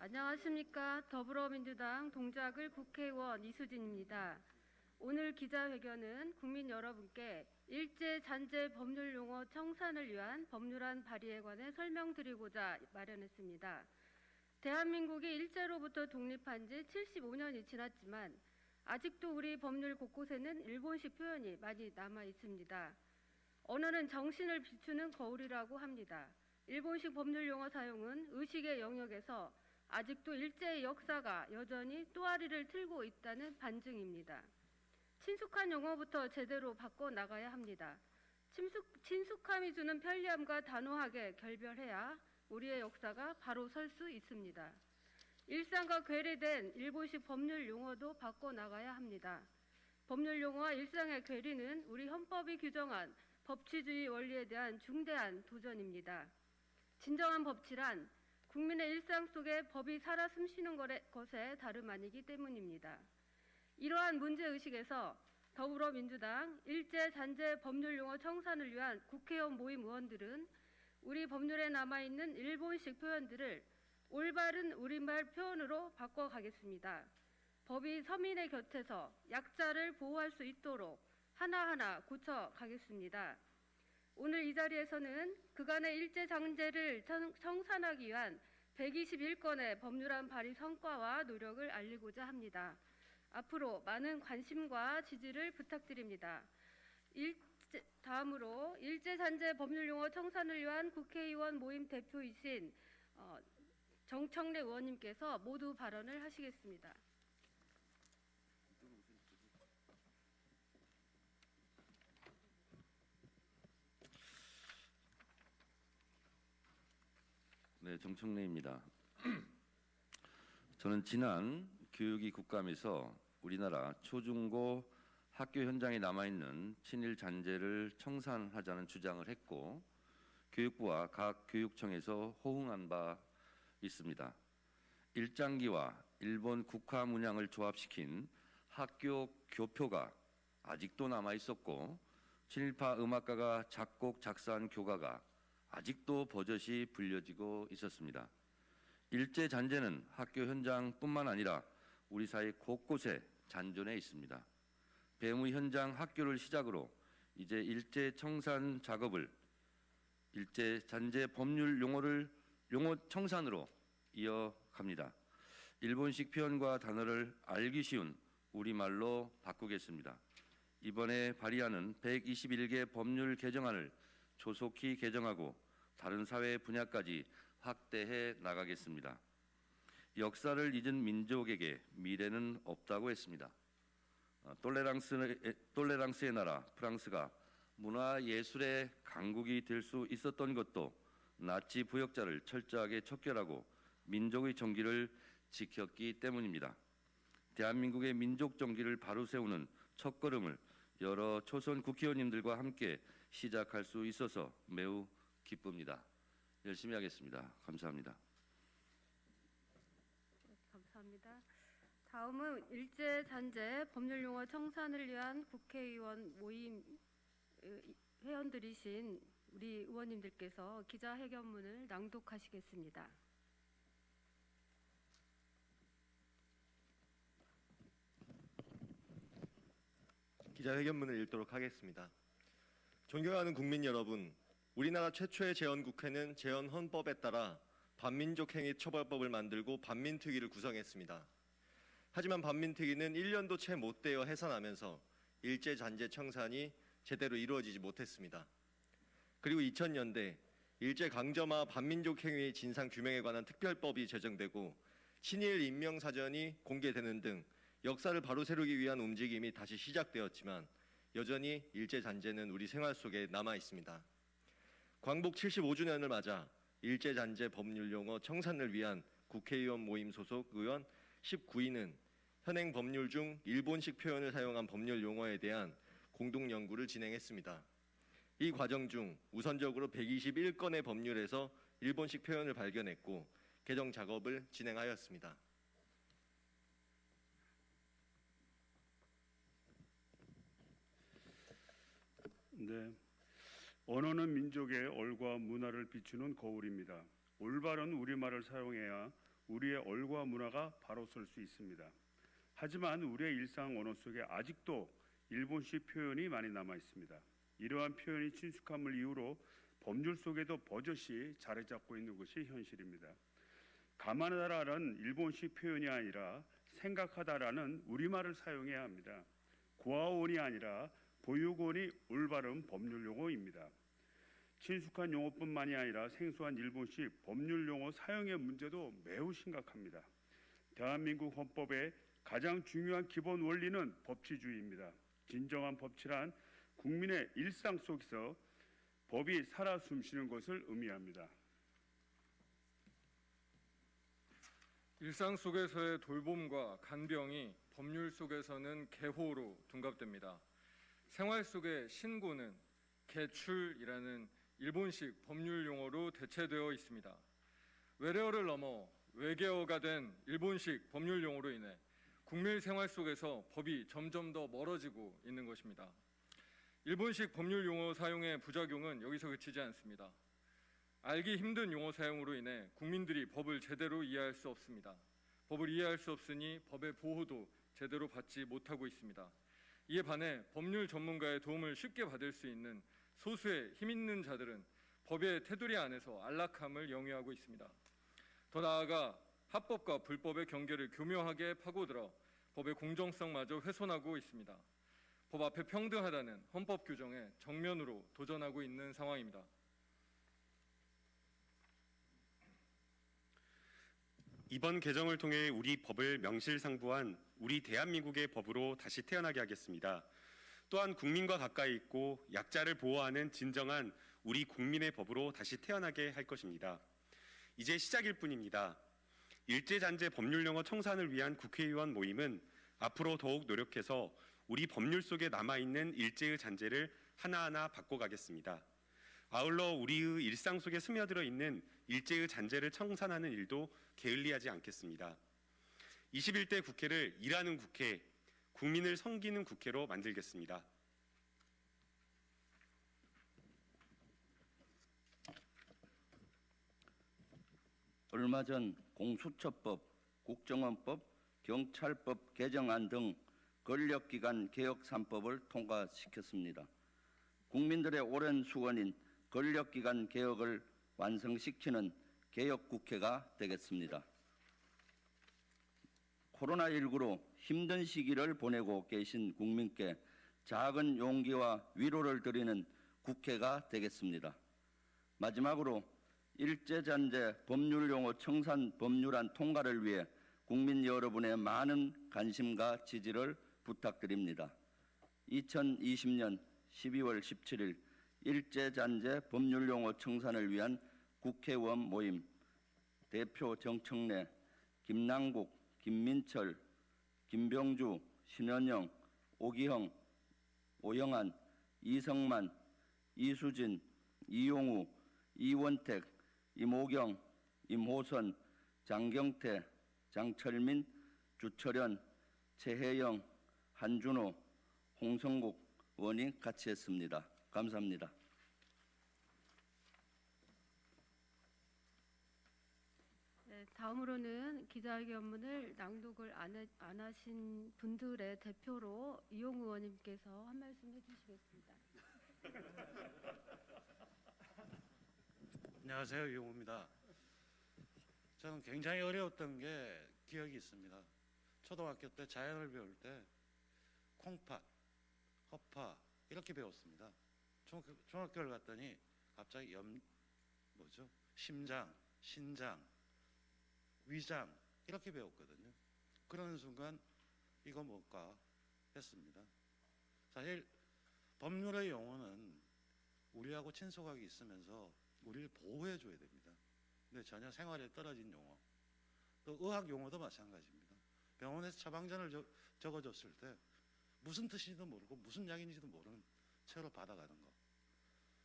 안녕하십니까. 더불어민주당 동작을 국회의원 이수진입니다. 오늘 기자회견은 국민 여러분께 일제 잔재 법률 용어 청산을 위한 법률안 발의에 관해 설명드리고자 마련했습니다. 대한민국이 일제로부터 독립한 지 75년이 지났지만 아직도 우리 법률 곳곳에는 일본식 표현이 많이 남아 있습니다. 언어는 정신을 비추는 거울이라고 합니다. 일본식 법률 용어 사용은 의식의 영역에서 아직도 일제의 역사가 여전히 또아리를 틀고 있다는 반증입니다. 친숙한 용어부터 제대로 바꿔나가야 합니다. 친숙함이 주는 편리함과 단호하게 결별해야 우리의 역사가 바로 설 수 있습니다. 일상과 괴리된 일본식 법률 용어도 바꿔나가야 합니다. 법률 용어와 일상의 괴리는 우리 헌법이 규정한 법치주의 원리에 대한 중대한 도전입니다. 진정한 법치란 국민의 일상 속에 법이 살아 숨쉬는 것에 다름 아니기 때문입니다. 이러한 문제의식에서 더불어민주당 일제 잔재 법률 용어 청산을 위한 국회의원 모임 의원들은 우리 법률에 남아있는 일본식 표현들을 올바른 우리말 표현으로 바꿔가겠습니다. 법이 서민의 곁에서 약자를 보호할 수 있도록 하나하나 고쳐가겠습니다. 오늘 이 자리에서는 그간의 일제 잔재를 청산하기 위한 121건의 법률안 발의 성과와 노력을 알리고자 합니다. 앞으로 많은 관심과 지지를 부탁드립니다. 다음으로 일제 잔재 법률 용어 청산을 위한 국회의원 모임 대표이신 정청래 의원님께서 모두 발언을 하시겠습니다. 네, 정청래입니다. 저는 지난 교육위 국감에서 우리나라 초중고 학교 현장에 남아있는 친일 잔재를 청산하자는 주장을 했고 교육부와 각 교육청에서 호응한 바 있습니다. 일장기와 일본 국화 문양을 조합시킨 학교 교표가 아직도 남아있었고 친일파 음악가가 작곡 작사한 교가가 아직도 버젓이 불려지고 있었습니다. 일제 잔재는 학교 현장뿐만 아니라 우리 사회 곳곳에 잔존해 있습니다. 배무 현장 학교를 시작으로 이제 일제 청산 작업을 일제 잔재 법률 용어 청산으로 이어갑니다. 일본식 표현과 단어를 알기 쉬운 우리말로 바꾸겠습니다. 이번에 발의하는 121개 법률 개정안을 조속히 개정하고 다른 사회 분야까지 확대해 나가겠습니다. 역사를 잊은 민족에게 미래는 없다고 했습니다. 똘레랑스의 나라 프랑스가 문화예술의 강국이 될 수 있었던 것도 나치 부역자를 철저하게 척결하고 민족의 정기를 지켰기 때문입니다. 대한민국의 민족 정기를 바로 세우는 첫걸음을 여러 초선 국회의원님들과 함께 시작할 수 있어서 매우 기쁩니다. 열심히 하겠습니다. 감사합니다. 감사합니다. 다음은 일제 잔재 법률 용어 청산을 위한 국회의원 모임 회원들이신 우리 의원님들께서 기자회견문을 낭독하시겠습니다. 기자회견문을 읽도록 하겠습니다. 존경하는 국민 여러분, 우리나라 최초의 재헌국회는 재헌헌법에 따라 반민족 행위 처벌법을 만들고 반민특위를 구성했습니다. 하지만 반민특위는 1년도 채 못 되어 해산하면서 일제 잔재 청산이 제대로 이루어지지 못했습니다. 그리고 2000년대 일제 강점화 반민족 행위 진상 규명에 관한 특별법이 제정되고 친일 인명사전이 공개되는 등 역사를 바로 세우기 위한 움직임이 다시 시작되었지만 여전히 일제 잔재는 우리 생활 속에 남아 있습니다. 광복 75주년을 맞아 일제 잔재 법률 용어 청산을 위한 국회의원 모임 소속 의원 19인은 현행 법률 중 일본식 표현을 사용한 법률 용어에 대한 공동 연구를 진행했습니다. 이 과정 중 우선적으로 121건의 법률에서 일본식 표현을 발견했고 개정 작업을 진행하였습니다. 네, 언어는 민족의 얼과 문화를 비추는 거울입니다. 올바른 우리말을 사용해야 우리의 얼과 문화가 바로 설 수 있습니다. 하지만 우리의 일상 언어 속에 아직도 일본식 표현이 많이 남아 있습니다. 이러한 표현이 친숙함을 이유로 법률 속에도 버젓이 자리 잡고 있는 것이 현실입니다. 가만하다라는 일본식 표현이 아니라 생각하다라는 우리말을 사용해야 합니다. 고아원이 아니라 보육원이 올바른 법률 용어입니다. 친숙한 용어뿐만이 아니라 생소한 일본식 법률 용어 사용의 문제도 매우 심각합니다. 대한민국 헌법의 가장 중요한 기본 원리는 법치주의입니다. 진정한 법치란 국민의 일상 속에서 법이 살아 숨쉬는 것을 의미합니다. 일상 속에서의 돌봄과 간병이 법률 속에서는 계호로 둔갑됩니다. 생활 속의 신고는 개출이라는 일본식 법률 용어로 대체되어 있습니다. 외래어를 넘어 외계어가 된 일본식 법률 용어로 인해 국민 생활 속에서 법이 점점 더 멀어지고 있는 것입니다. 일본식 법률 용어 사용의 부작용은 여기서 그치지 않습니다. 알기 힘든 용어 사용으로 인해 국민들이 법을 제대로 이해할 수 없습니다. 법을 이해할 수 없으니 법의 보호도 제대로 받지 못하고 있습니다. 이에 반해 법률 전문가의 도움을 쉽게 받을 수 있는 소수의 힘 있는 자들은 법의 테두리 안에서 안락함을 영위하고 있습니다. 더 나아가 합법과 불법의 경계를 교묘하게 파고들어 법의 공정성마저 훼손하고 있습니다. 법 앞에 평등하다는 헌법 규정에 정면으로 도전하고 있는 상황입니다. 이번 개정을 통해 우리 법을 명실상부한 우리 대한민국의 법으로 다시 태어나게 하겠습니다. 또한 국민과 가까이 있고 약자를 보호하는 진정한 우리 국민의 법으로 다시 태어나게 할 것입니다. 이제 시작일 뿐입니다. 일제잔재 법률용어 청산을 위한 국회의원 모임은 앞으로 더욱 노력해서 우리 법률 속에 남아있는 일제의 잔재를 하나하나 바꿔가겠습니다. 아울러 우리의 일상 속에 스며들어 있는 일제의 잔재를 청산하는 일도 게을리하지 않겠습니다. 21대 국회를 일하는 국회, 국민을 섬기는 국회로 만들겠습니다. 얼마 전 공수처법, 국정원법, 경찰법 개정안 등 권력기관 개혁 3법을 통과시켰습니다. 국민들의 오랜 수건인 권력기관 개혁을 완성시키는 개혁국회가 되겠습니다. 코로나19로 힘든 시기를 보내고 계신 국민께 작은 용기와 위로를 드리는 국회가 되겠습니다. 마지막으로 일제잔재 법률용어 청산 법률안 통과를 위해 국민 여러분의 많은 관심과 지지를 부탁드립니다. 2020년 12월 17일 일제잔재 법률용어 청산을 위한 국회의원 모임 대표 정청래, 김남국, 김민철, 김병주, 신현영, 오기형, 오영환, 이성만, 이수진, 이용우, 이원택, 임호경, 임호선, 장경태, 장철민, 주철현, 최혜영, 한준호, 홍성국 의원이 같이 했습니다. 감사합니다. 네, 다음으로는 기자회견문을 낭독을 안 하신 분들의 대표로 이용우 의원님께서 한 말씀 해주시겠습니다. 안녕하세요. 이용우입니다. 저는 굉장히 어려웠던 게 기억이 있습니다. 초등학교 때 자연을 배울 때 콩팥, 허파 이렇게 배웠습니다. 중학교를 갔더니 갑자기 심장, 신장, 위장 이렇게 배웠거든요. 그러는 순간 이거 뭘까 했습니다. 사실 법률의 용어는 우리하고 친숙하게 있으면서 우리를 보호해 줘야 됩니다. 근데 전혀 생활에 떨어진 용어, 또 의학 용어도 마찬가지입니다. 병원에서 처방전을 적어줬을 때 무슨 뜻인지도 모르고 무슨 약인지도 모르는 채로 받아가는 것,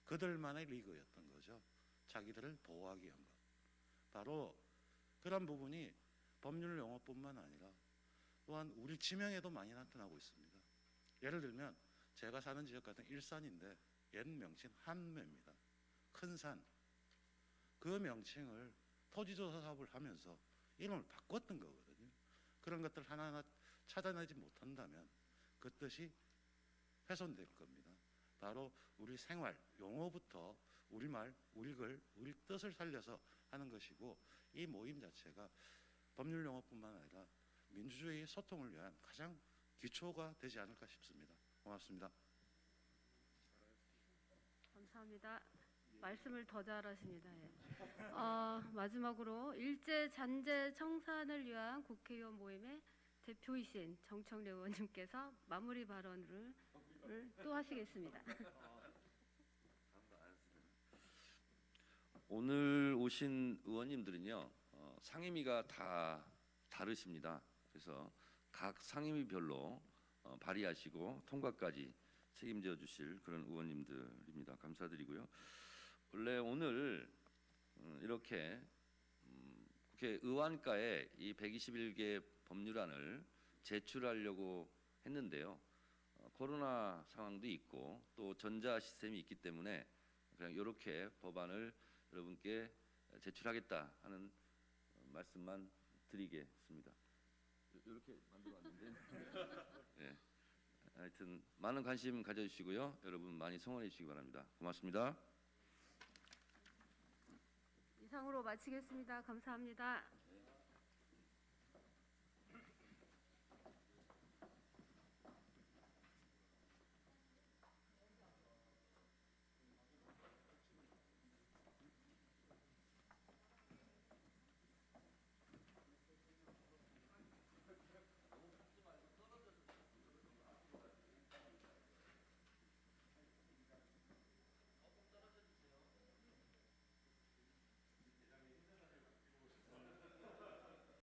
그들만의 리그였던 거죠. 자기들을 보호하기 위한 것. 바로 그런 부분이 법률 용어뿐만 아니라 또한 우리 지명에도 많이 나타나고 있습니다. 예를 들면 제가 사는 지역 같은 일산인데 옛 명칭 한매입니다. 큰 산. 그 명칭을 토지조사 사업을 하면서 이름을 바꿨던 거거든요. 그런 것들 하나하나 찾아내지 못한다면 그 뜻이 훼손될 겁니다. 바로 우리 생활 용어부터 우리말, 우리 글, 우리 뜻을 살려서 하는 것이고, 이 모임 자체가 법률 용어뿐만 아니라 민주주의 소통을 위한 가장 기초가 되지 않을까 싶습니다. 고맙습니다. 감사합니다. 말씀을 더 잘하십니다. 예. 마지막으로 일제 잔재 청산을 위한 국회의원 모임의 대표이신 정청래 의원님께서 마무리 발언을 또 하시겠습니다. 오늘 오신 의원님들은요, 상임위가 다 다르십니다. 그래서 각 상임위별로 발의하시고 통과까지 책임져 주실 그런 의원님들입니다. 감사드리고요. 원래 오늘 이렇게 국회 의원가에 이 121개 법률안을 제출하려고 했는데요. 코로나 상황도 있고 또 전자 시스템이 있기 때문에 그냥 이렇게 법안을 여러분께 제출하겠다 하는 말씀만 드리겠습니다. 이렇게 만들어왔는데, 네. 하여튼 많은 관심 가져주시고요. 여러분 많이 성원해 주시기 바랍니다. 고맙습니다. 이상으로 마치겠습니다. 감사합니다.